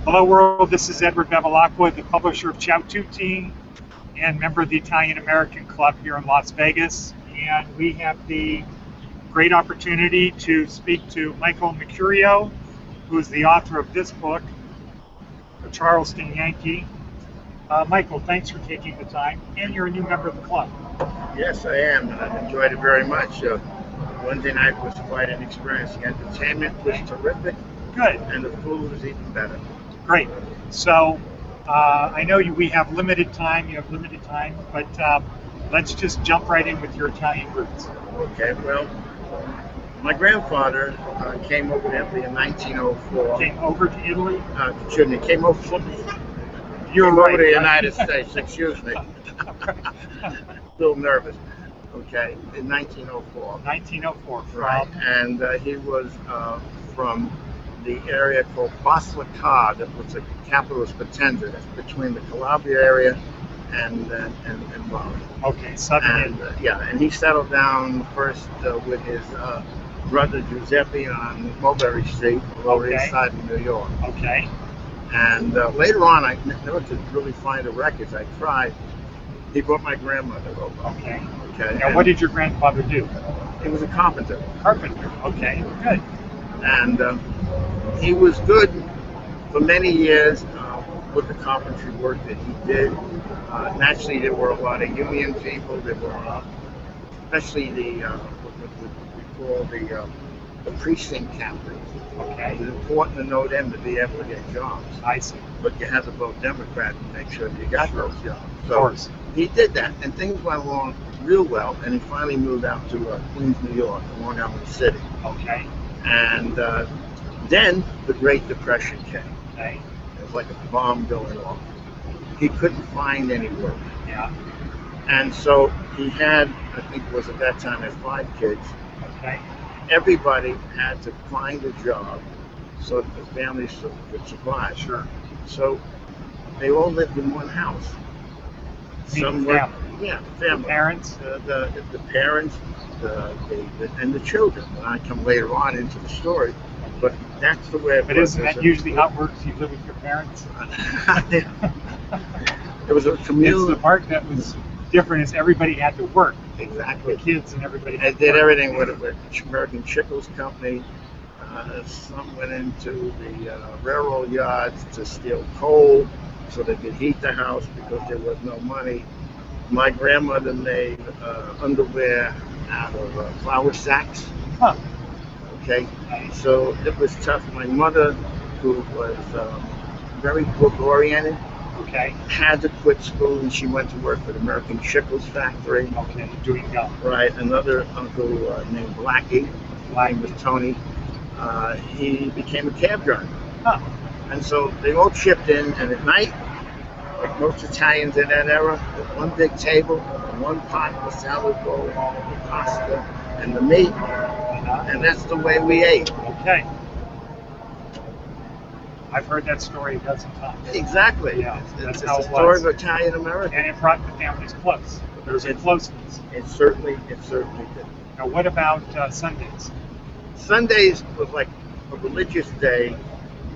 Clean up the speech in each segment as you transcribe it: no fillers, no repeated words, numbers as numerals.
Hello world, this is Edward Bevilacqua, the publisher of Ciao Tutti and member of the Italian American Club here in Las Vegas. And we have the great opportunity to speak to Michael Mercurio, who is the author of this book, The Charleston Yankee. Michael, thanks for taking the time, and you're a new member of the club. Yes, I am, and I've enjoyed it very much. Wednesday night was quite an experience. The entertainment was terrific. Good. And the food was even better. Great. So I know we have limited time, but let's just jump right in with your Italian roots. Okay, well, my grandfather came over to Italy in 1904. Came over to Italy? Excuse me, came over from You're right, over to the United States, excuse me. A little nervous. Okay, in 1904. 1904, right. And he was from the area called Basilicata, that was the capital of Potenza. That's between the Calabria area and Rome. Okay, southern. Yeah, and he settled down first with his brother Giuseppe on Mulberry Street, Lower East Side of New York. Okay. And later on, I never could really find the records. I tried. He brought my grandmother over. Okay. Okay. Now, what did your grandfather do? He was a carpenter. Carpenter. Okay. Good. And he was good for many years with the carpentry work that he did. Naturally, there were a lot of union people. There were, especially what we call the precinct captains. Okay. It was important to know them to be able to get jobs. I see. But you had to vote Democrat to make sure that you got those jobs. So of course. He did that, and things went along real well. And he finally moved out to Queens, New York, Long Island City. Okay. And then the Great Depression came. Okay. It was like a bomb going off. He couldn't find any work. Yeah. And so he had, I think it was at that time, had 5 kids. Okay. Everybody had to find a job so that the family could survive. Sure. So they all lived in one house. Some family. Yeah, family. The parents. The parents, and the children. And I come later on into the story, but that's the way it was. But isn't that usually how it works? You live with your parents. It was a community. It's the part that was different is everybody had to work. Exactly. The kids and everybody. They did everything with American Chickles Company. Some went into the railroad yards to steal coal so they could heat the house because there was no money. My grandmother made underwear out of flour sacks. Huh. Okay, so it was tough. My mother, who was very book-oriented, had to quit school, and she went to work for the American Chickles factory. Okay, doing gum. Right. Another uncle named Blackie, his name was Tony. He became a cab driver. Huh. And so they all chipped in, and at night, like most Italians in that era, with one big table, one pot, the salad bowl, the pasta, and the meat, and that's the way we ate. Okay. I've heard that story a dozen times. Exactly. Yeah, it's a story of Italian America. And it brought the families close. There's a closeness. It certainly did. Now, what about Sundays? Sundays was like a religious day,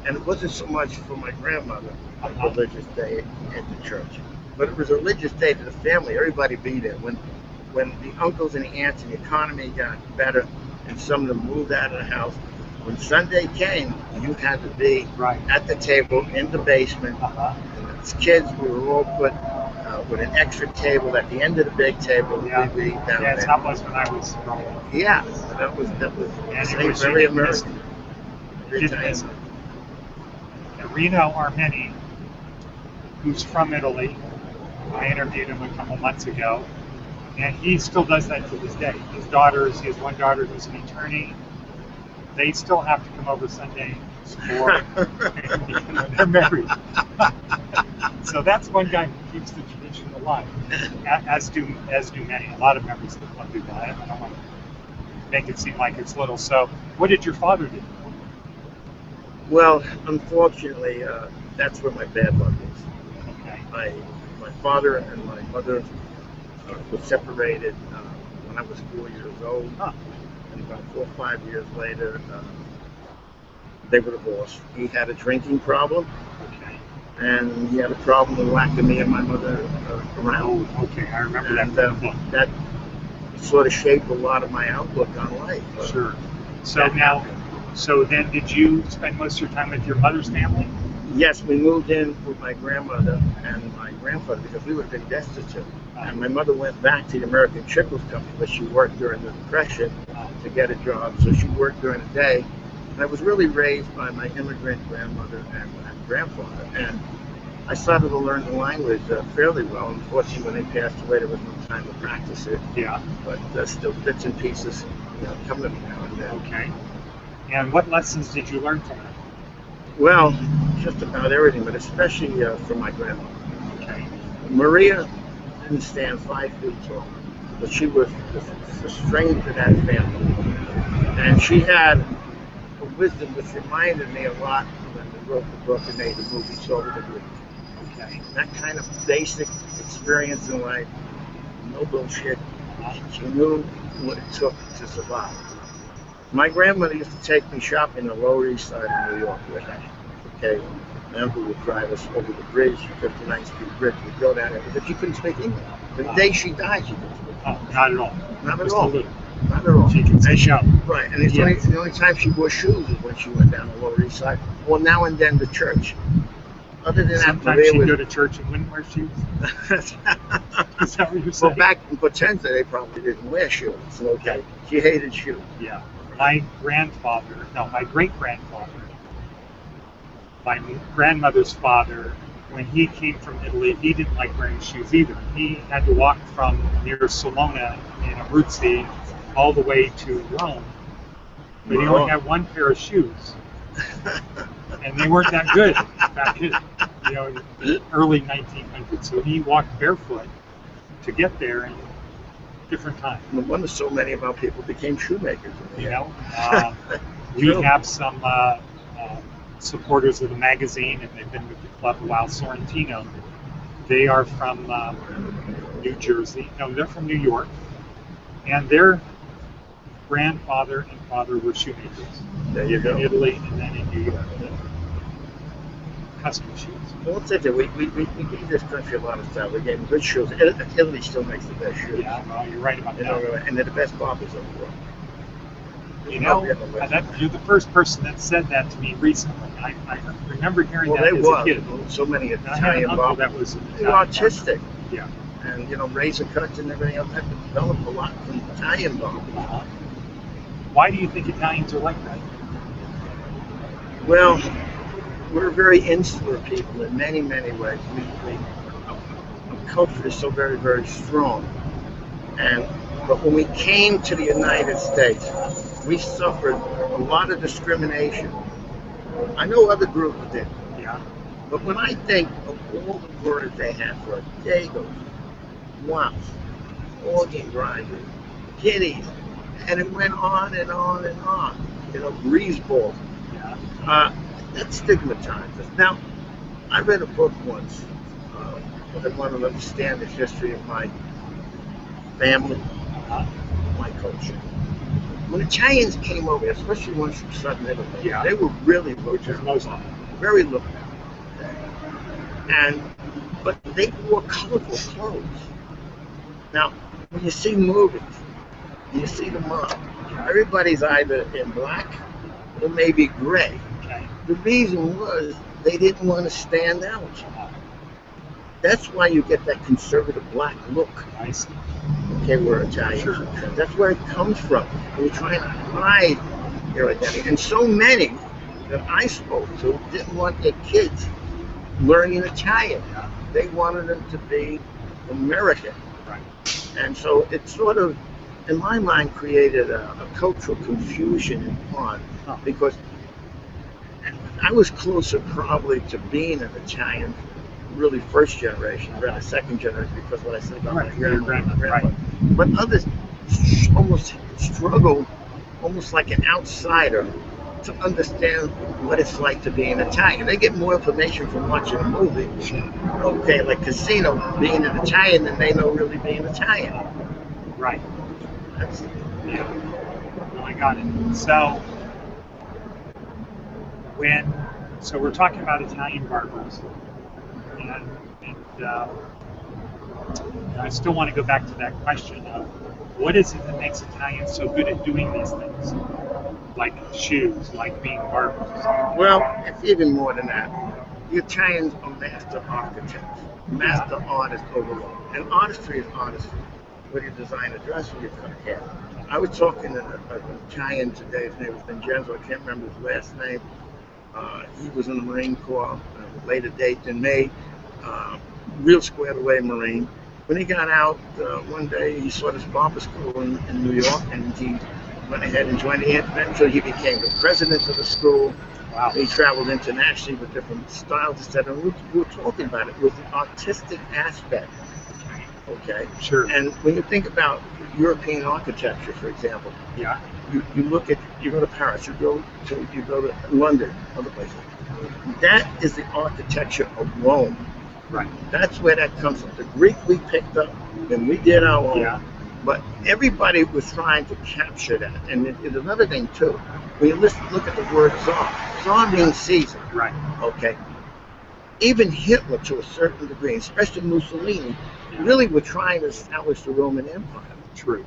and it wasn't so much for my grandmother a religious day at the church, but it was a religious day to the family. Everybody be there. When the uncles and the aunts and the economy got better, and some of them moved out of the house, when Sunday came, you had to be at the table in the basement. And as kids, we were all put with an extra table at the end of the big table. Yeah, we'd be down there. That's how it was when I was growing up. Yeah, that was very American. Reno Armeni, who's from Italy, I interviewed him a couple months ago, and he still does that to this day. He has one daughter who's an attorney. They still have to come over Sunday for they're married. So that's one guy who keeps the tradition alive, as do many. A lot of members of the club do that. I don't want to make it seem like it's little. So, what did your father do? Well, unfortunately, that's where my bad luck is. Okay. My father and my mother were separated when I was 4 years old. Huh. And about 4 or 5 years later, they were divorced. He had a drinking problem, and he had a problem with whacking me and my mother around. Oh, okay, I remember And that from the book. that sort of shaped a lot of my outlook on life. Sure. So now, so then did you spend most of your time with your mother's family? Yes, we moved in with my grandmother and my grandfather because we would have been destitute. And my mother went back to the American Chickles Company, but she worked during the Depression to get a job. So she worked during the day. And I was really raised by my immigrant grandmother and my grandfather. And I started to learn the language fairly well. Unfortunately, when they passed away, there was no time to practice it. Yeah. But still bits and pieces, come to me now and then. Okay. And what lessons did you learn from it? Well, just about everything, but especially from my grandmother. Okay. Maria didn't stand 5 feet tall, but she was the strength of that family. And she had a wisdom which reminded me a lot when we wrote the book and made the movie Soul of the Greek. Okay. That kind of basic experience in life, no bullshit. She knew what it took to survive. My grandmother used to take me shopping on the Lower East Side of New York with her. Okay, my uncle would drive us over the bridge, 59th Street Bridge. We'd go down there because she couldn't speak English. The day she died, she couldn't speak. Oh, not at all. Not at Just all. a little. Not at all. She can say shout. Right, and the only time she wore shoes is when she went down the Lower East Side, or now and then to church. Other than that, Sometimes she'd go to church and wouldn't wear shoes. Is that what you're saying? Well, back in Potenza, they probably didn't wear shoes. Okay, she hated shoes. Yeah. My great-grandfather, my grandmother's father, when he came from Italy, he didn't like wearing shoes either. He had to walk from near Salona in Abruzzi all the way to Rome, but he only had one pair of shoes, and they weren't that good back in the early 1900s. So he walked barefoot to get there in different times. No wonder so many of our people became shoemakers. We have some supporters of the magazine, and they've been with the club a while. Sorrentino, they are from New Jersey. No, they're from New York, and their grandfather and father were shoemakers. There you go. In Italy and then in New York. Custom shoes. Well, let's say that we gave this country a lot of style. We gave them good shoes. Italy still makes the best shoes. Yeah, well, you're right about that. And they're the best barbers in the world. You're the first person that said that to me recently. I remember hearing that as a kid. So many And I had an Italian uncle barbers. that was They were artistic. Yeah. And razor cuts and everything else. That developed a lot from Italian barbers. Why do you think Italians are like that? Well, we're very insular people in many, many ways. Our culture is so very, very strong. But when we came to the United States, we suffered a lot of discrimination. I know other groups did. Yeah. But when I think of all the words they had for us, dagos, wops, organ grinders, kitties, and it went on and on and on. Greaseballs. Yeah. That stigmatized us. Now, I read a book once because I wanted to understand the history of my family, my culture. When Italians came over, especially ones from Southern Italy, they were really looked down. Very looked down. But they wore colorful clothes. Now, when you see movies, you see the mob, everybody's either in black or maybe gray. Okay. The reason was they didn't want to stand out. That's why you get that conservative black look. I see. Okay, we're Italians. Sure. That's where it comes from. We're trying to hide your identity. And so many that I spoke to didn't want their kids learning Italian. They wanted them to be American. Right. And so it sort of, in my mind, created a cultural confusion in part because I was closer probably to being an Italian, really first generation, rather second generation, because what I said about my grandmother. Right. But others almost struggle, almost like an outsider, to understand what it's like to be an Italian. They get more information from watching a movie. Okay, like Casino, being an Italian, than they know really being Italian. Right. That's, No, I got it. So we're talking about Italian barbers. And I still want to go back to that question of what is it that makes Italians so good at doing these things, like shoes, like being barbers? Well, it's even more than that. The Italians are master architects, master artists overall. And artistry is artistry. Whether you design a dress or you cut hair. I was talking to an Italian today, his name was Vincenzo, I can't remember his last name. He was in the Marine Corps, later date than me, real squared away Marine. When he got out, one day he saw this barber school in New York, and he went ahead and joined it. Eventually he became the president of the school. Wow. He traveled internationally with different styles, etc. And we were talking about it with the artistic aspect. Okay. Sure. And when you think about European architecture, for example, yeah, you go to Paris, you go to London, other places. That is the architecture of Rome. right. That's where that comes from. The Greek we picked up and we did our own. Yeah. But everybody was trying to capture that. And it's another thing too. When you look at the word Tsar, Tsar means Caesar. Right. Okay. Even Hitler, to a certain degree, especially Mussolini, really were trying to establish the Roman Empire. True.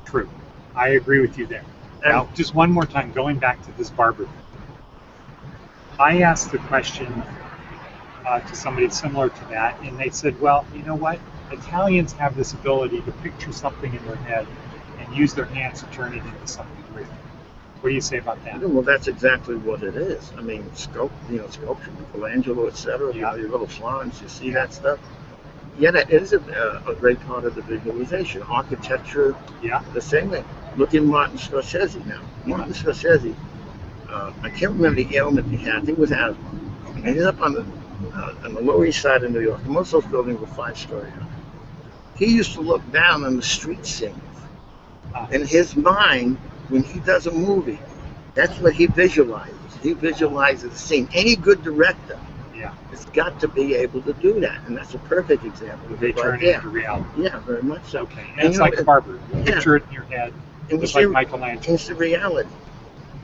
True. I agree with you there. And Now, just one more time, going back to this barber. I asked the question to somebody similar to that, and they said, well, you know what? Italians have this ability to picture something in their head and use their hands to turn it into something real. What do you say about that? well, that's exactly what it is. I mean, sculpture, Michelangelo, etc. Yeah. You go to Florence, you see that stuff. Yeah, that is a great part of the visualization. Architecture, Yeah. the same way. Look at Martin Scorsese now. Martin Scorsese, I can't remember the ailment he had. I think it was asthma. He ended up on the Lower East Side of New York. And most of those buildings were 5-story. He used to look down on the street scenes. In his mind, when he does a movie, that's what he visualizes. He visualizes the scene. Any good director has got to be able to do that, and that's a perfect example of They it turn right it there. into reality. Yeah, very much so. Okay. And it's like a barber. You picture it in your head, just like Michelangelo. It's the reality.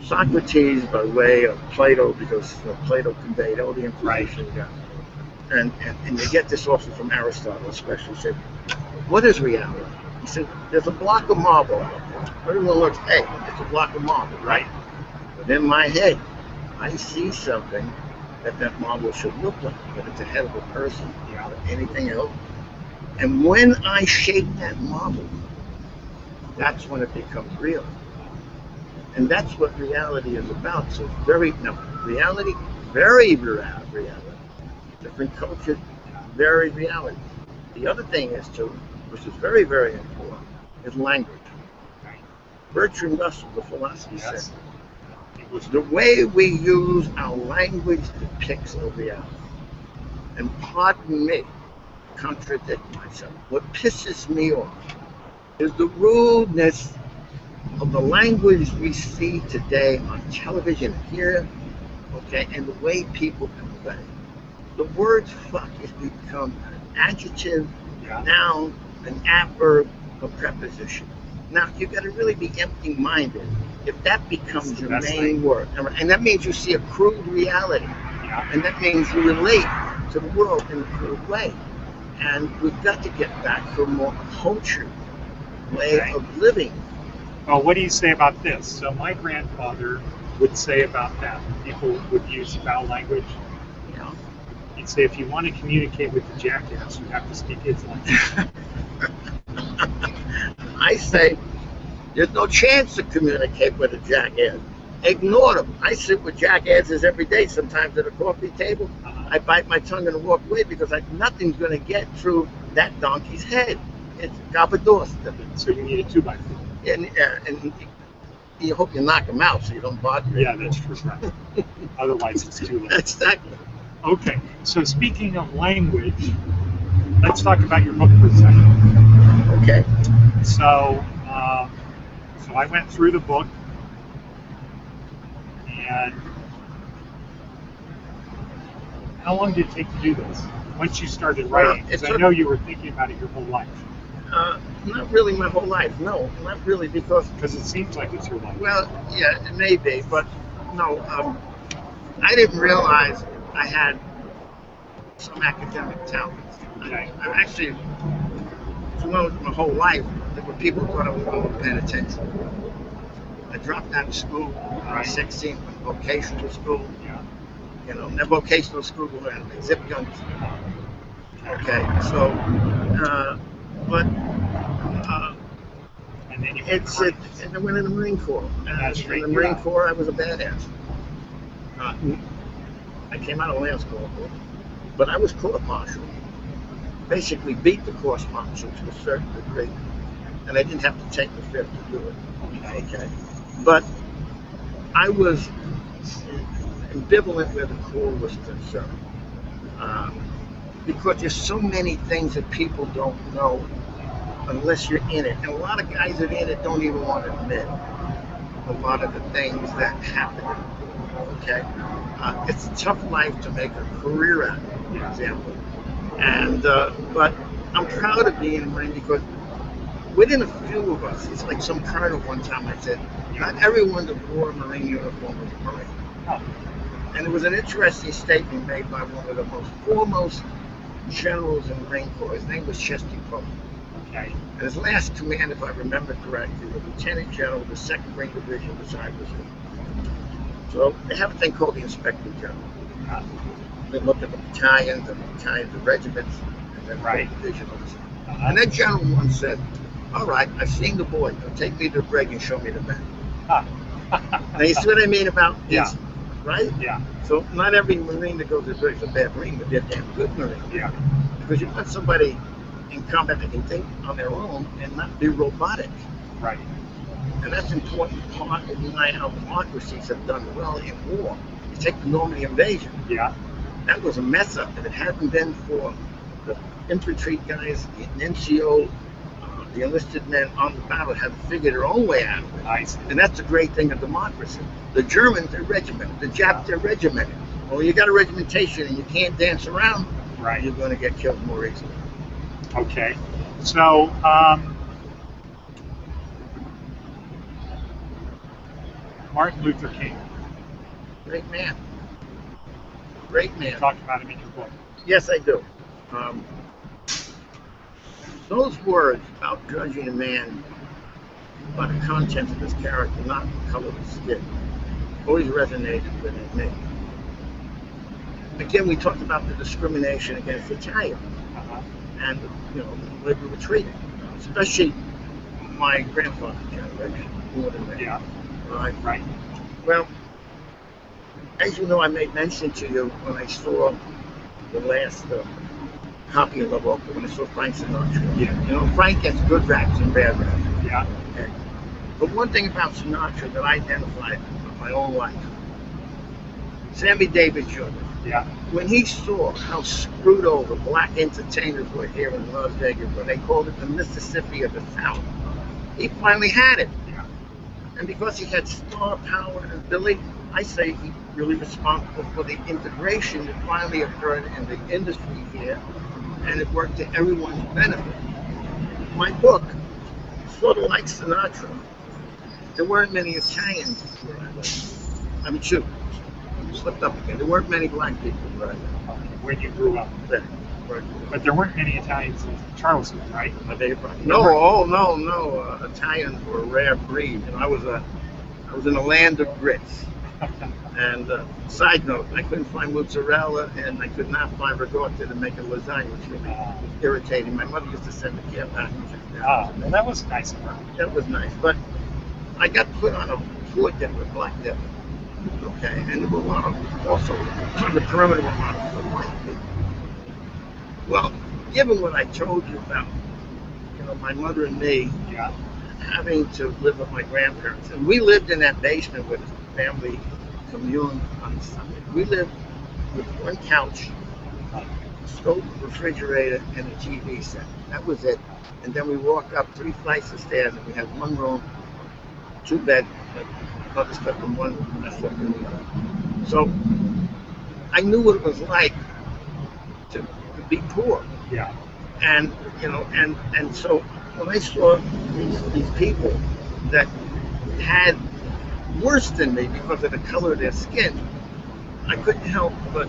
Socrates, by way of Plato, because Plato conveyed all the information. Right. And you get this also from Aristotle, especially. He said, what is reality? He said, there's a block of marble out there. Everyone looks, hey, it's a block of marble, right? But in my head, I see something that marble should look like, but it's a head of a person, or anything else. And when I shape that marble, that's when it becomes real. And that's what reality is about. So reality, very reality. Different cultures, very reality. The other thing is too, which is very, very important, is language. Bertrand Russell, the philosopher, said, the way we use our language depicts a reality. And pardon me, contradict myself. What pisses me off is the rudeness of the language we see today on television here, okay, and the way people convey. The word fuck has become an adjective, noun, an adverb, a preposition. Now, you've got to really be empty-minded if that becomes your main word. And that means you see a crude reality. And that means you relate to the world in a crude way. And we've got to get back to a more cultured way of living. Well, what do you say about this? So my grandfather would say about that. People would use foul language. He'd say, if you want to communicate with the jackass, you have to speak his language. I say, there's no chance to communicate with a jackass. Ignore them. I sit with jackasses every day, sometimes at a coffee table. I bite my tongue and walk away because nothing's going to get through that donkey's head. It's Gabados. So you need a 2x4. And you hope you knock them out so you don't bother them. Yeah, that's true. Right. Otherwise, it's too late. Exactly. Okay, so speaking of language, let's talk about your book for a second. Okay. So I went through the book, and how long did it take to do this? Once you started writing, because I know you were thinking about it your whole life. Not really my whole life. No, not really, because it seems like it's your life. Well, yeah, it may be, but no. I didn't realize I had some academic talents. Okay. I actually, throughout my whole life, there were people who thought I wasn't paying attention. I dropped out of school when I was 16, went to vocational school. Yeah. You know, in that vocational school we learned to make zip guns. Okay, so, but And then you it's it, and I went in the Marine Corps. And in the Marine Corps, I was a badass. I came out of Lance Corporal, but I was court martial. Basically, beat the court martial to a certain degree, and I didn't have to take the fifth to do it. Okay, but I was ambivalent where the Corps was concerned, because there's so many things that people don't know unless you're in it, and a lot of guys that are in it don't even want to admit a lot of the things that happen. Okay, it's a tough life to make a career out of, for example, and but I'm proud of being a Marine because within a few of us, it's like some colonel one time I said, not everyone that wore a Marine uniform was a Marine. And it was an interesting statement made by one of the most foremost generals in the Marine Corps. His name was Chesty Puller. Okay. And his last command, if I remember correctly, was Lieutenant General of the 2nd Marine Division beside was him. So they have a thing called the Inspector General. They look at the battalions, the regiments, and then the divisions. And that general once said, all right, I've seen the boy. Now take me to the brig and show me the men. Now you see what I mean about this, right? Yeah. So not every Marine that goes to the brig is a bad Marine, but they're damn good Marine. Yeah. Because you want somebody in combat that can think on their own and not be robotic. Right. And that's an important part of why our democracies have done well in war. You take the Normandy invasion. Yeah. That was a mess up. If it hadn't been for the infantry guys, the NCO, the enlisted men on the battle have figured their own way out of it. Nice. And that's the great thing of democracy. The Germans, they're regimented. The Japs, they're regimented. Well, you got a regimentation and you can't dance around, you're going to get killed more easily. Okay. So, Martin Luther King. Great man. Great man. You talked about him in your book. Yes, I do. Those words about judging a man by the content of his character, not the color of his skin, always resonated within me. Again, we talked about the discrimination against Italians, and the way we were treated, especially my grandfather's generation, more than me. Yeah. Right. Well, as you know, I made mention to you when I saw the last copy of the book, when I saw Frank Sinatra. Yeah. Frank gets good raps and bad raps. Yeah. Okay. But one thing about Sinatra that I identified in my own life, Sammy Davis Jr. Yeah. When he saw how screwed over black entertainers were here in Las Vegas, where they called it the Mississippi of the South, he finally had it. Yeah. And because he had star power and ability, I say he's really responsible for the integration that finally occurred in the industry here, and it worked to everyone's benefit. My book, sort of like Sinatra, there weren't many Italians where I lived. I mean, shoot, slipped up again. There weren't many black people where I lived. When you grew up. But there weren't many Italians in Charleston, right? No. Italians were a rare breed. I was in a land of grits. And side note, I couldn't find mozzarella, and I could not find ricotta to make a lasagna, which really was irritating. My mother used to send the care packages down. Well, that was nice of her. That was nice, but I got put on a tour then with Black Devil. Okay, and there were a lot of, also on the perimeter, a lot of white people. Well, given what I told you about, my mother and me having to live with my grandparents, and we lived in that basement with a family commune on Sunday. We lived with one couch, a stove, refrigerator, and a TV set. That was it. And then we walked up 3 flights of stairs, and we had 1 room, 2 beds, another slept in one, I slept in the other. So I knew what it was like to be poor. Yeah. And and so when I saw these people that had worse than me because of the color of their skin, I couldn't help but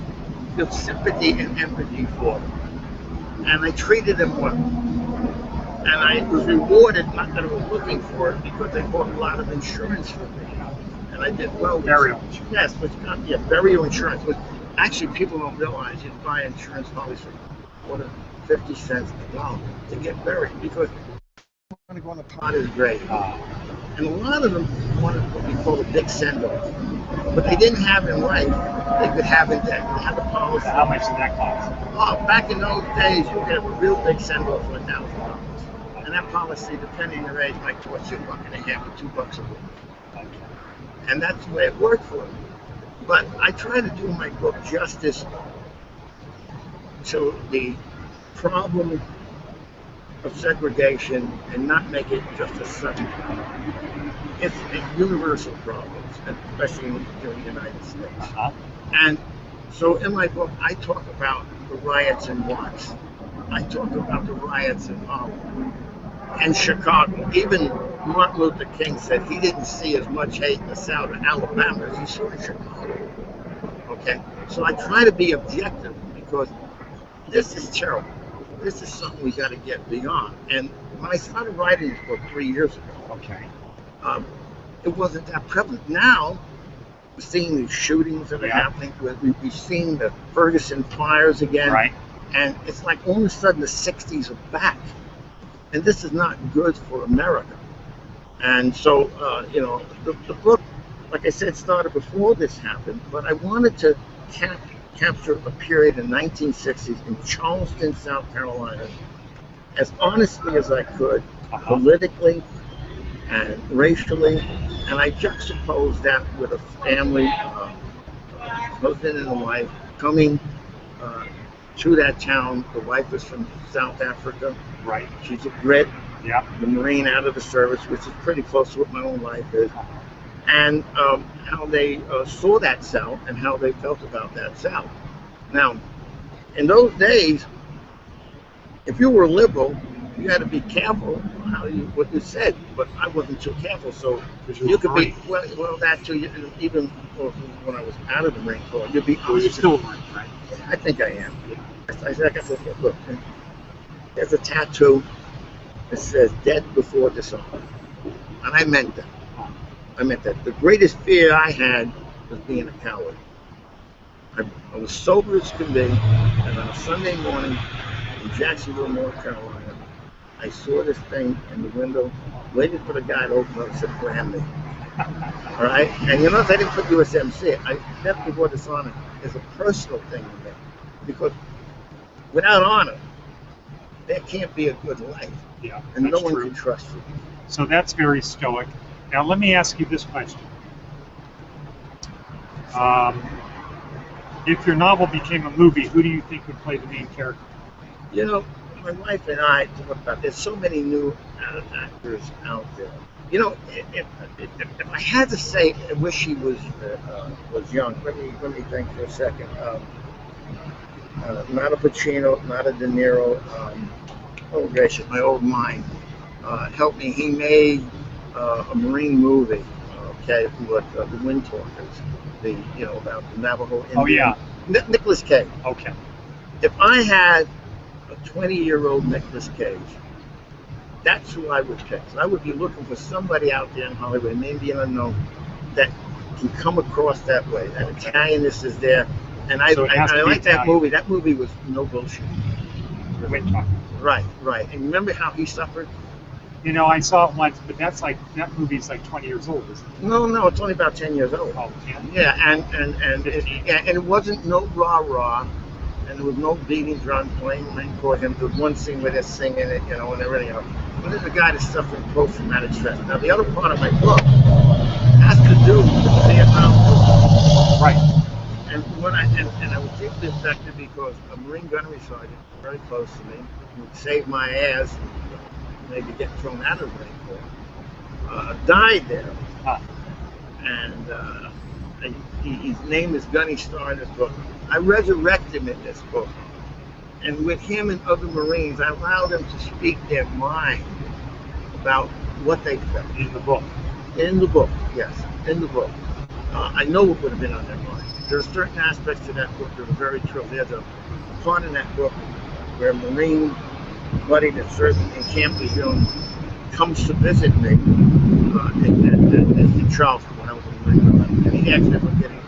feel sympathy and empathy for them. And I treated them well. And I was rewarded, not that I was looking for it, because they bought a lot of insurance for me. And I did well. Burial insurance. Yes, burial insurance. Which actually people don't realize you buy insurance policy for 50 cents a dollar to get buried, because you want to go on the potter's grave. And a lot of them wanted what we call a big send-off. But they didn't have in life, they could have in debt. They had a policy. How much did that cost? Oh, back in those days, you could have a real big send-off for $1,000. And that policy, depending on your age, might cost you $1.50 or $2 a week. And that's the way it worked for me. But I try to do in my book justice to the problem of segregation and not make it just a Southern problem. It's a universal problem, especially in the United States. And so in my book, I talk about the riots in Watts. I talk about the riots in Harlem and Chicago. Even Martin Luther King said he didn't see as much hate in the South of Alabama as he saw in Chicago. Okay? So I try to be objective, because this is terrible. This is something we got to get beyond. And when I started writing this book 3 years ago, it wasn't that prevalent. Now, we're seeing these shootings that are happening. We've seen the Ferguson fires again. Right. And it's like all of a sudden the 60s are back. And this is not good for America. And so, the book, like I said, started before this happened, but I wanted to capture a period in 1960s in Charleston, South Carolina, as honestly as I could, politically and racially, and I juxtaposed that with a family, husband and a wife, coming to that town. The wife was from South Africa. Right. She's a Brit. Yeah. The Marine out of the service, which is pretty close to what my own life is. And how they saw that South and how they felt about that South. Now, in those days, if you were a liberal, you had to be careful what you said. But I wasn't too careful, so you could be well. That too. Even when I was out of the Marine Corps, you'd be. You're still Marine, right? I think I am. Like I said, look, there's a tattoo that says "Dead before dishonor," and I meant that. I meant that. The greatest fear I had was being a coward. I was sober as could be, and on a Sunday morning in Jacksonville, North Carolina, I saw this thing in the window, waited for the guy to open up and said, "Brand me." All right? And you notice I didn't put USMC. Death before dishonor is a personal thing to me, because without honor, there can't be a good life. Yeah, and no one true. can trust you. So that's very stoic. Now let me ask you this question. If your novel became a movie, who do you think would play the main character? You know, my wife and I talk about, there's so many new actors out there. You know, if I had to say, I wish he was young. Let me think for a second. Not a Pacino, not a De Niro. Oh gracious, my old mind. Help me. He made a Marine movie. Okay, with the Windtalkers, about the Navajo Indian. Oh yeah. Nicolas Cage. Okay. If I had a 20-year-old Nicolas Cage, that's who I would pick. So I would be looking for somebody out there in Hollywood, maybe an unknown, that can come across that way. That Italianness is there, and I like that movie. That movie was no bullshit. Windtalkers. Right. And remember how he suffered? I saw it once, but that movie's like 20 years old, isn't it? No, it's only about 10 years old. Oh, 10? Yeah, and it wasn't no rah-rah, and there was no beating drum playing for him. There was one scene where they're singing it, and everything else. But there's a guy that's suffering post-traumatic stress. Now, the other part of my book has to do with the Vietnam War. Right. And I was deeply affected because a Marine gunnery sergeant, very close to me, who saved my ass, maybe getting thrown out of the Marine Corps, died there. And his name is Gunny Star in this book. I resurrect him in this book. And with him and other Marines, I allowed them to speak their mind about what they felt. In the book? In the book, yes. In the book. I know what would have been on their mind. There are certain aspects to that book that are very true. There's a part in that book where a Marine buddy that served in Camp Lejeune comes to visit me in Charleston when I was in the Marine, and he asked me if I'm getting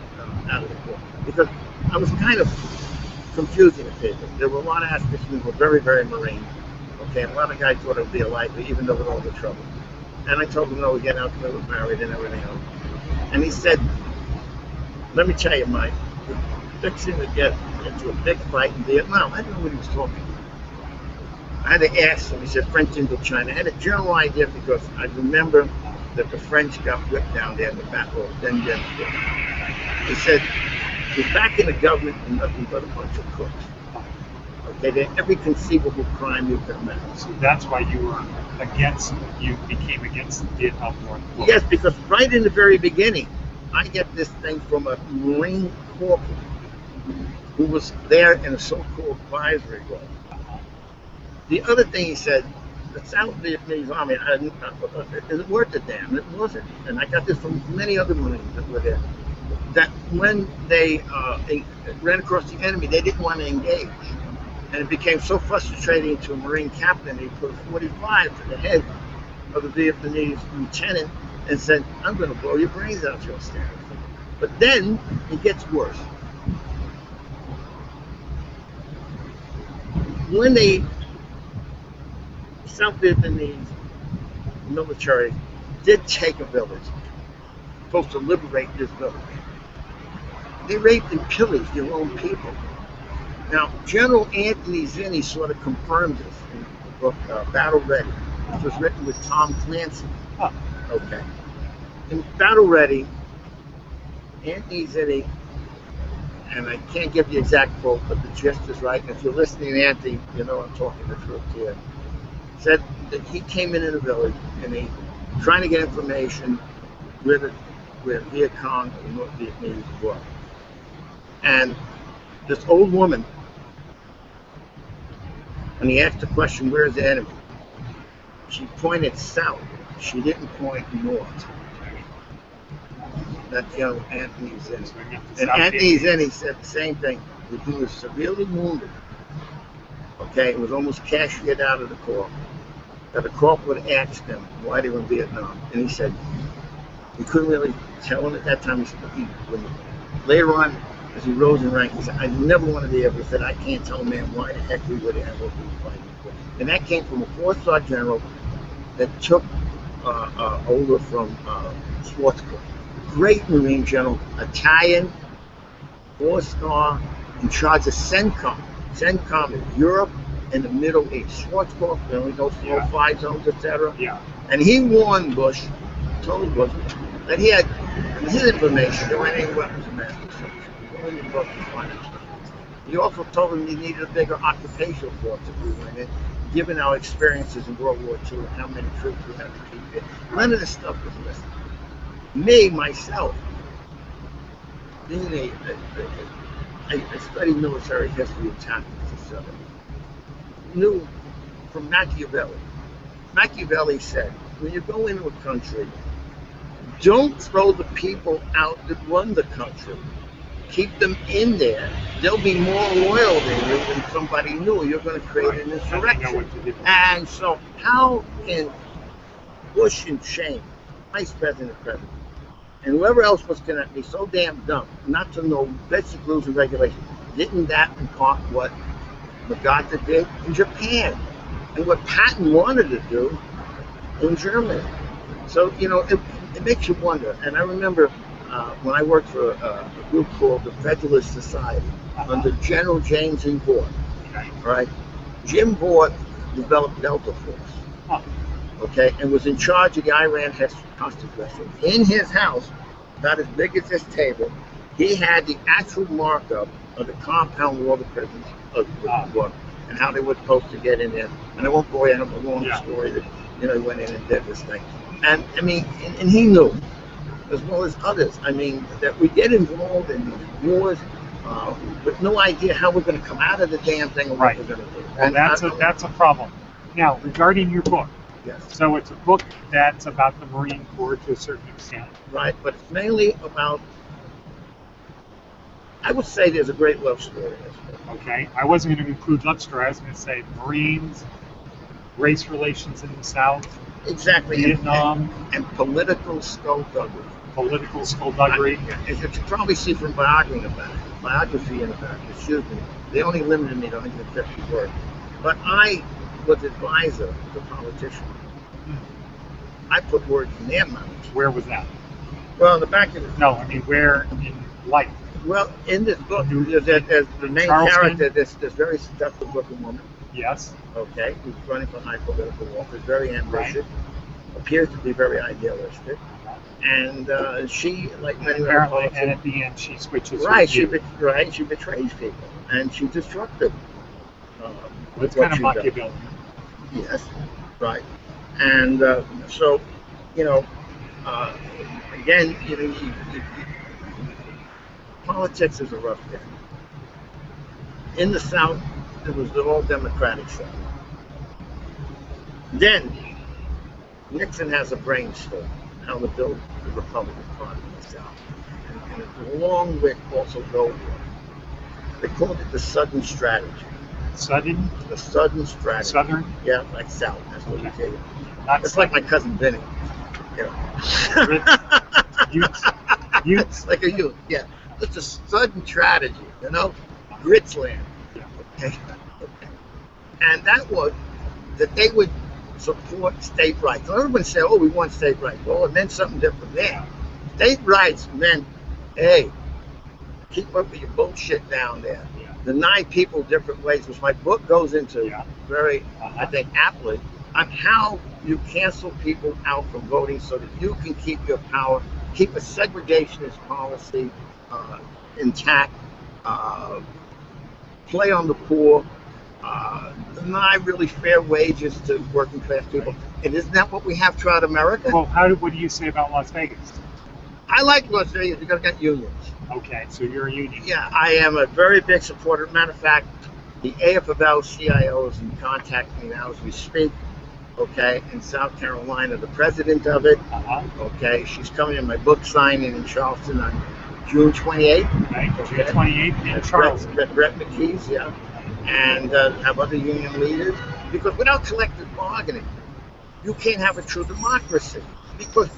out of the book because I was kind of confusing the people. There were a lot of aspects that were very, very Marine. Okay, and a lot of guys thought it would be a likely, even though with all the trouble. And I told him, no, we're getting out because I was married and everything else. And he said, let me tell you, Mike, we're fixing to get into a big fight in Vietnam. I didn't know what he was talking about. I had to ask him. He said French Indochina. I had a general idea because I remember that the French got whipped down there in the Battle of Dien Bien Phu. He said, we're back in the government and nothing but a bunch of crooks. Okay, they had every conceivable crime you could imagine. So that's why you became against the Vietnam War. Yes, because right in the very beginning, I get this thing from a Marine corporal who was there in a so-called advisory role. The other thing he said, the South Vietnamese Army, is it worth a damn? It wasn't. And I got this from many other Marines that were there. That when they ran across the enemy, they didn't want to engage. And it became so frustrating to a Marine captain, he put a 45 to the head of the Vietnamese lieutenant and said, I'm going to blow your brains out, you'll stand. But then it gets worse. When the South Vietnamese military did take a village, supposed to liberate this village, they raped and pillaged their own people. Now, General Anthony Zinni sort of confirmed this in the book Battle Ready, which was written with Tom Clancy. Huh. Okay. In Battle Ready, Anthony Zinni, and I can't give the exact quote, but the gist is right. And if you're listening to Anthony, you know I'm talking the truth here. Said that he came in a village and he trying to get information where Viet Cong and North Vietnamese were. And this old woman, when he asked the question, where's the enemy? She pointed south. She didn't point north. That's young Anthony Zinni. And Anthony Zinni said the same thing. He was severely wounded. Okay, it was almost cashiered out of the Corps. That the corporal had asked him why they were in Vietnam. And he said, he couldn't really tell him at that time. Later on, as he rose in rank, he said, I never want to be able to say, I can't tell a man why the heck we were there and what we were fighting for. And that came from a 4-star general that took over from Schwarzkopf. Great Marine general, Italian, 4-star, in charge of CENTCOM. CENTCOM is Europe and the Middle East. Schwarzkopf, you know, those 4-5 zones, etc. Yeah. And he warned Bush, told Bush, that he had his information, there weren't any weapons of mass destruction. He also told him he needed a bigger occupational force if we went in, given our experiences in World War II and how many troops we had to keep in. None of this stuff was listed. Me, myself, being I studied military history and tactics, etc., knew from Machiavelli. Machiavelli said, when you go into a country, don't throw the people out that run the country. Keep them in there. They'll be more loyal than you than somebody new. You're going to create an insurrection. And so how can Bush and Shane, Vice President, President, and whoever else was going to be so damn dumb not to know basic rules and regulations? Didn't that impart what MacArthur did in Japan? And what Patton wanted to do in Germany? So, you know, it makes you wonder. And I remember when I worked for a group called the Federalist Society under General James E. Vaught, right? Jim Vaught developed Delta Force, okay, and was in charge of the Iran hostage rescue. In his house, about as big as this table, he had the actual markup of the compound wall of the prisons of the book and how they were supposed to get in there. And I won't go into a long story that, you know, he went in and did this thing. And I mean, and he knew, as well as others, I mean, that we get involved in these wars with no idea how we're going to come out of the damn thing or what we're going to do. And that's a problem. Now, regarding your book, yes. So it's a book that's about the Marine Corps to a certain extent. Right, but it's mainly about I would say there's a great love story in this book. Okay, I wasn't going to include love story. I was going to say Marines, race relations in the South, Exactly. Vietnam, And political skullduggery. political skullduggery. As you can probably see from biography in the back, excuse me, they only limited me to 150 words. But I was advisor to politicians. I put words in their mouths. Where was that? Well, in the back of the No, I mean where in life? Well, in this book, there's the main Charleston? character, this very seductive looking woman, Yes. okay, who's running for high political office, very ambitious, appears to be very idealistic, and she, like many other Apparently, politicians, and at the end, she switches. right, her view. she betrays people, and she's destructive. Well, it's what kind of she does. Machiavellian. Yes, right, and so, you know, again, politics is a rough game. In the South, it was the all Democratic South. Then Nixon has a brainstorm how to build the Republican Party in the South, and along with also Gold War. They called it the Southern Strategy. Sudden, The Southern Strategy. Southern, Yeah, like South. That's what we say. not It's like my cousin Vinny. You know. Utes. Utes. Like a youth. Yeah. It's a Southern strategy. You know, Gritsland. Yeah. Okay. And that was that they would support state rights. Everyone said, "Oh, we want state rights." Well, it meant something different there. State rights meant, hey, keep up with your bullshit down there. Yeah. Deny people different ways, which my book goes into Yeah. very, I think, aptly, on how you cancel people out from voting so that you can keep your power, keep a segregationist policy intact, play on the poor, deny really fair wages to working class people. And isn't that what we have throughout America? Well, what do you say about Las Vegas? I like Las Vegas. You got to get unions. Okay, so you're a union. Yeah, I am a very big supporter. Matter of fact, the AFL-CIO is in contact with me now as we speak. Okay, in South Carolina, the president of it. Okay, she's coming to my book signing in Charleston on June 28th. Right, Okay. June 28th in Charleston. Brett McKee's, yeah, and have other union leaders. Because without collective bargaining, you can't have a true democracy. Because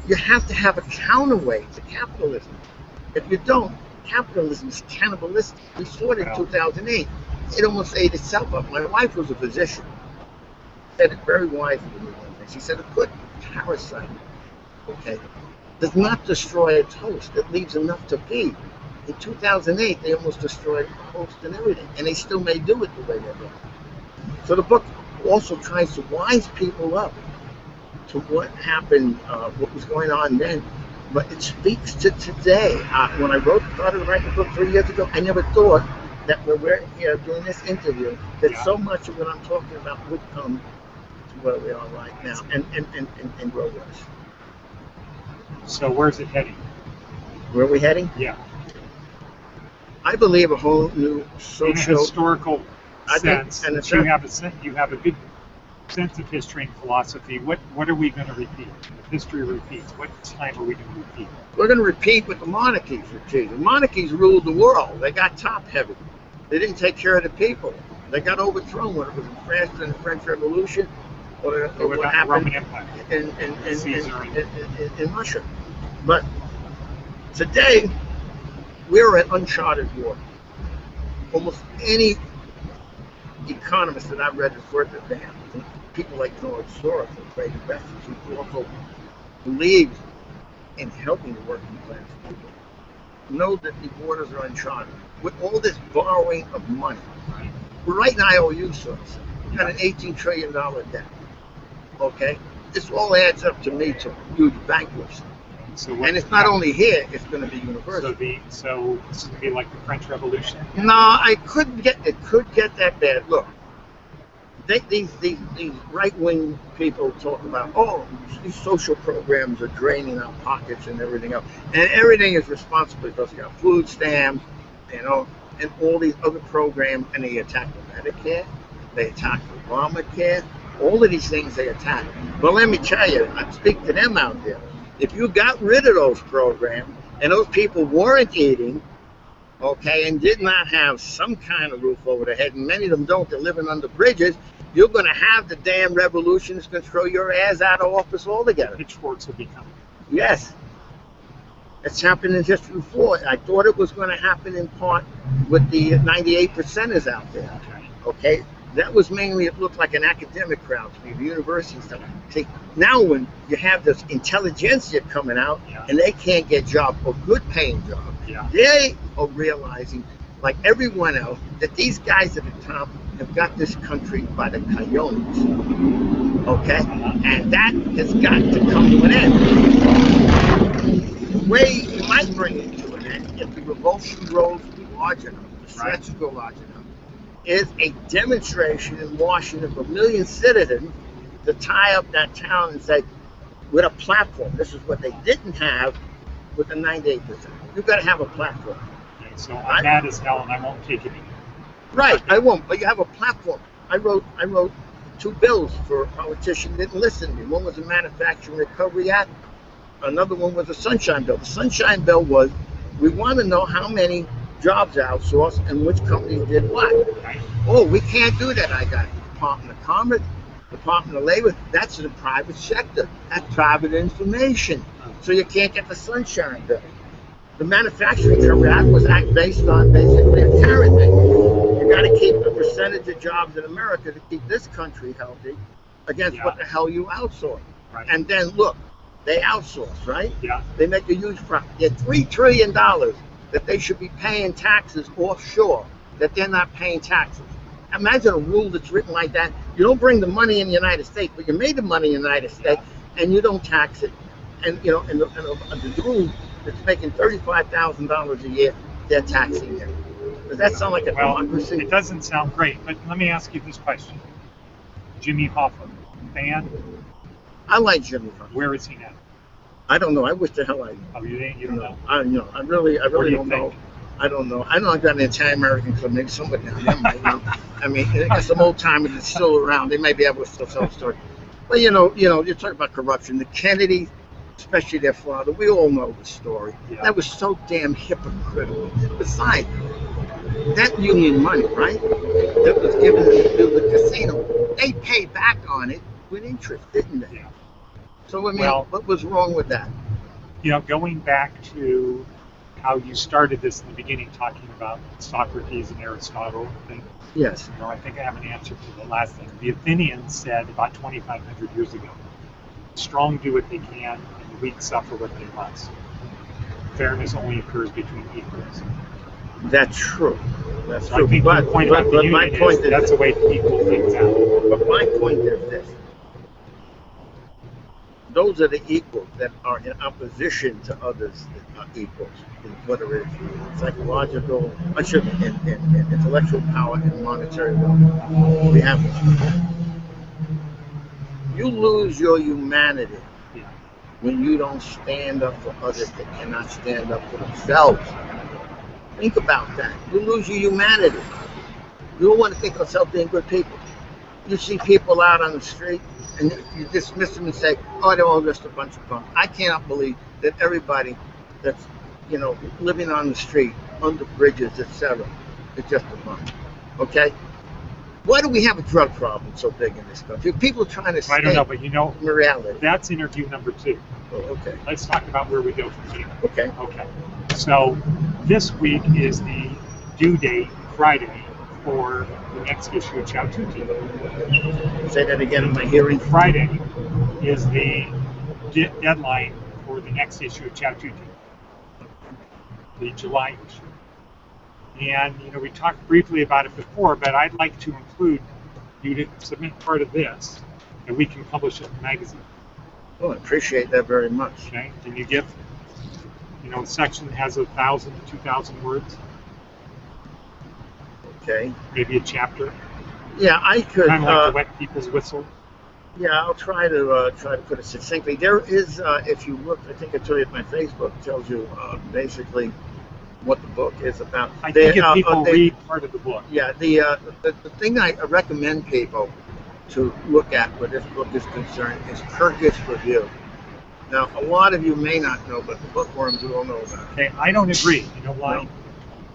you have to have a counterweight to capitalism. If you don't, capitalism is cannibalistic. We saw it in 2008. It almost ate itself up. My wife was a physician. Said it very wisely to me one day. She said a good parasite, okay, does not destroy its host. It leaves enough to feed. In 2008, they almost destroyed the host and everything, and they still may do it the way they're doing. So the book also tries to wise people up to what happened, what was going on then, but it speaks to today. When I started writing the book 3 years ago, I never thought that when we're here doing this interview, that so much of what I'm talking about would come to where we are right now and grow worse. So where's it heading? Where are we heading? Yeah. I believe a whole new In a social... historical sense, and you have a big sense of history and philosophy. What are we going to repeat? If history repeats, what time are we going to repeat? We're going to repeat what the monarchies repeated. The monarchies ruled the world. They got top heavy. They didn't take care of the people. They got overthrown, whether it was in France during the French Revolution or what happened Roman Empire. in Russia. But today, we're at uncharted water. Almost any economist that I've read has worked at that. People like George Soros, great investors, who also believe in helping the working class people, know that the waters are uncharted. With all this borrowing of money, we're writing IOU source. We got an $18 trillion debt. Okay? This all adds up to me to huge bankruptcy. And it's not only here, it's going to be universal. So this is going to be like the French Revolution? No, it could get that bad. Look, these right-wing people talk about, oh, these social programs are draining our pockets and everything else. And everything is responsible because you got food stamps, and all these other programs, and they attack the Medicare, they attack Obamacare, all of these things they attack. But let me tell you, I speak to them out there. If you got rid of those programs and those people weren't eating, okay, and did not have some kind of roof over their head, and many of them don't, they're living under bridges, you're going to have the damn revolution that's going to throw your ass out of office altogether. Pitchforks will be coming. Yes. It's happened in history before. I thought it was going to happen in part with the 98%ers out there. Okay? That was mainly, it looked like an academic crowd to me, the university stuff. See, now when you have this intelligentsia coming out and they can't get jobs or good paying jobs, they are realizing, like everyone else, that these guys at the top have got this country by the coyotes. Okay? And that has got to come to an end. The way you might bring it to an end, if the revulsion grows large enough, the stretches go large enough, is a demonstration in Washington of 1 million citizens to tie up that town and say, with a platform. This is what they didn't have with the 98%. You've got to have a platform. Okay, so I'm mad as hell and I won't take it anymore. Right, I won't, but you have a platform. I wrote 2 bills for a politician who didn't listen to me. One was a Manufacturing Recovery Act. Another one was a Sunshine Bill. The Sunshine Bill was, we want to know how many jobs are outsourced and which companies did what. Oh, we can't do that. I got Department of Commerce, Department of Labor. That's the private sector. That's private information. So you can't get the Sunshine Bill. The Manufacturing Recovery Act was based on basically a carrot thing. You got to keep a percentage of jobs in America to keep this country healthy against what the hell you outsource. And then look, they outsource, right? They make a huge profit. They get $3 trillion that they should be paying taxes offshore, that they're not paying taxes. Imagine a rule that's written like that. You don't bring the money in the United States, but you made the money in the United States, and you don't tax it. And you know, and the rule that's making $35,000 a year, they're taxing it. Does that sound like a democracy? It doesn't sound great, but let me ask you this question. Jimmy Hoffa, fan? I like Jimmy Hoffa. Where is he now? I don't know. I wish the hell I knew. Oh, you don't know? I really don't know. I don't know. I know I've got an Italian-American club. Maybe somebody down there might know. I mean, I got some old timers that's still around. They may be able to still tell a story. But you talk about corruption. The Kennedys, especially their father, we all know the story. That was so damn hypocritical. Besides, that union money, right, that was given to the casino, they paid back on it with interest, didn't they? So, I mean, what was wrong with that? You know, going back to how you started this in the beginning, talking about Socrates and Aristotle thing. Yes. You know, I think I have an answer to the last thing. The Athenians said about 2,500 years ago, the strong do what they can and the weak suffer what they must. Fairness only occurs between equals. That's true. That's so true. I think the point about the union is that's a way to equal things out. But my point is this. Those are the equals that are in opposition to others that are equals, whether it's psychological, intellectual power and monetary wealth. We have this. You lose your humanity when you don't stand up for others that cannot stand up for themselves. Think about that. You lose your humanity. You don't want to think of yourself being good people. You see people out on the street, and you dismiss them and say, oh, they're all just a bunch of punks. I cannot believe that everybody that's, living on the street, under bridges, etc., is just a punk. Okay? Why do we have a drug problem so big in this country? People are trying to stay. I don't know, but reality. That's interview number 2. Oh, okay. Let's talk about where we go from here. Okay. Okay. So this week is the due date, Friday, for the next issue of Ciao Tutti. Say that again in my hearing. Friday is the deadline for the next issue of Ciao Tutti, the July issue. And, we talked briefly about it before, but I'd like to include you to submit part of this, and we can publish it in the magazine. Oh, I appreciate that very much. Okay? Can you give, a section that has 1,000 to 2,000 words? Okay. Maybe a chapter. Yeah, I could. Kind of like the wet people's whistle. Yeah, I'll try to put it succinctly. There is, if you look, I think I told you at my Facebook, it tells you basically what the book is about. I think if people read part of the book. Yeah, the thing I recommend people to look at where this book is concerned is Kirkus Review. Now, a lot of you may not know, but the bookworms will know about it. Okay, I don't agree. You know why? No.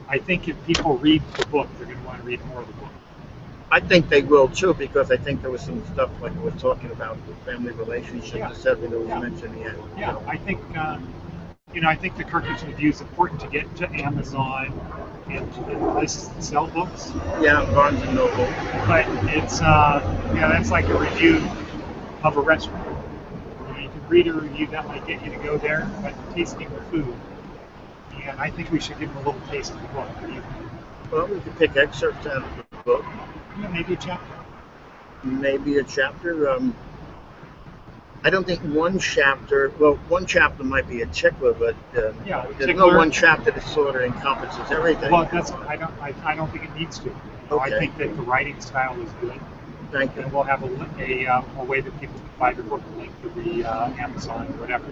I think if people read the book, they're going to want to read more of the book. I think they will too, because I think there was some stuff like we were talking about with family relationships, Yeah. etc. that was Yeah. mentioned yet. Yeah, I think I think the Kirkus review is important to get to Amazon and places that sell books. Yeah, Barnes and Noble. But it's that's like a review of a restaurant. You can read a review that might get you to go there, but tasting the food. And I think we should give them a little taste of the book. Well, we could pick excerpts out of the book. Yeah, maybe a chapter. Maybe a chapter. I don't think one chapter. Well, one chapter might be a tickler, but there's tickler. no one chapter that sort of encompasses everything. Well, I don't think it needs to. Okay. I think that the writing style is good. Thank you. And we'll have a way that people can find your book, link to the Amazon or whatever.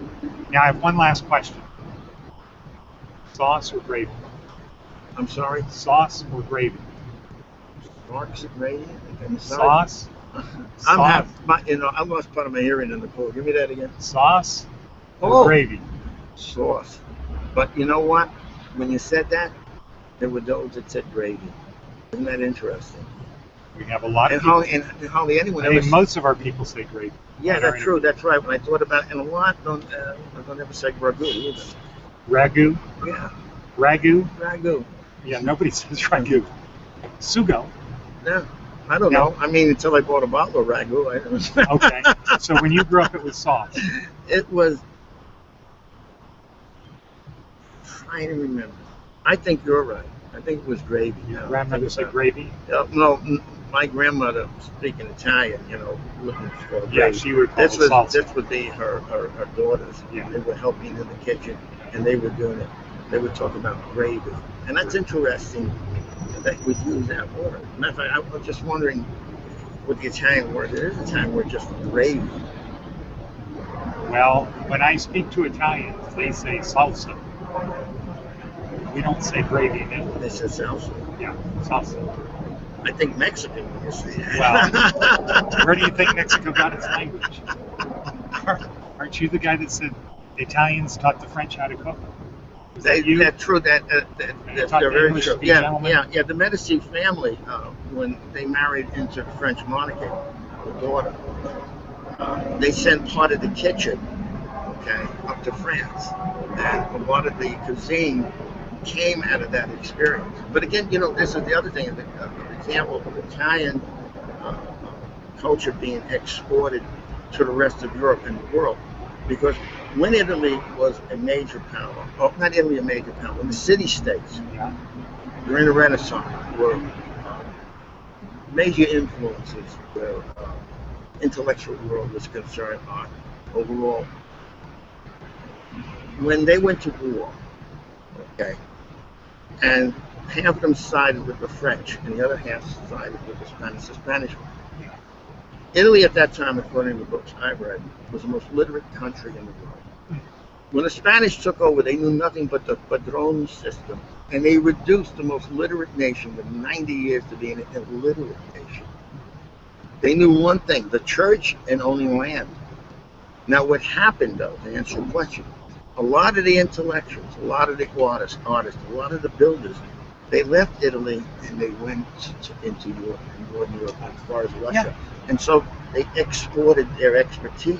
Now, I have one last question. Sauce or gravy? I'm sorry. Sauce or gravy? Marks and gravy. Sauce. I lost part of my hearing in the pool. Give me that again. Sauce or gravy? Sauce. But you know what? When you said that, there were those that said gravy. Isn't that interesting? We have a lot of people. people. And hardly anyone I mean, most of our people say gravy. Yeah, that's true. That's right. When I thought about it, and a lot don't ever say ragu either. Ragu? Yeah. Ragu? Ragu. Yeah, nobody says ragu. Sugo? No. I don't know. I mean, until I bought a bottle of ragu. Okay. So when you grew up, it was sauce. It was. Trying to remember. I think you're right. I think it was gravy. Your grandmother said gravy? No, my grandmother, speaking Italian, looking for gravy. Yeah, she would call it salsa. This would be her daughters. Yeah. They were helping in the kitchen, and they were doing it. They would talk about gravy. And that's interesting that we use that word. Matter of fact, I was just wondering what the Italian word is. There is a Italian word just for gravy. Well, when I speak to Italians, they say salsa. We don't say gravy in Italy. They say salsa. Yeah, salsa. I think Mexican when you say that. Well, where do you think Mexico got its language? Aren't you the guy that said the Italians taught the French how to cook? Is that you? That's true. That's very English true. Yeah. The Medici family, when they married into the French monarchy, the daughter, they sent part of the kitchen, up to France, and a lot of the cuisine came out of that experience. But again, this is the other thing, an example of Italian culture being exported to the rest of Europe and the world. Because when Italy was a major power, not Italy a major power, when the city-states during the Renaissance were major influences where intellectual world was concerned on overall. When they went to war, and half of them sided with the French, and the other half sided with the Spanish one. Italy at that time, according to the books I read, was the most literate country in the world. When the Spanish took over, they knew nothing but the padrone system, and they reduced the most literate nation with 90 years to being an illiterate nation. They knew one thing, the church and owning land. Now what happened, though, to answer your question, a lot of the intellectuals, a lot of the artists, a lot of the builders, they left Italy and they went into Europe, Northern Europe, as far as Russia. Yeah. And so they exported their expertise.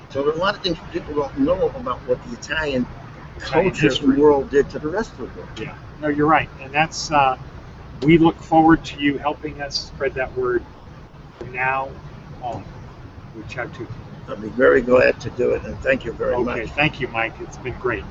So there are a lot of things people don't know about what the Italian culture and world did to the rest of the world. Yeah, no, you're right. And that's, we look forward to you helping us spread that word from now on with Ciao Tutti. I'll be very glad to do it, and thank you very much. Okay, thank you, Mike. It's been great.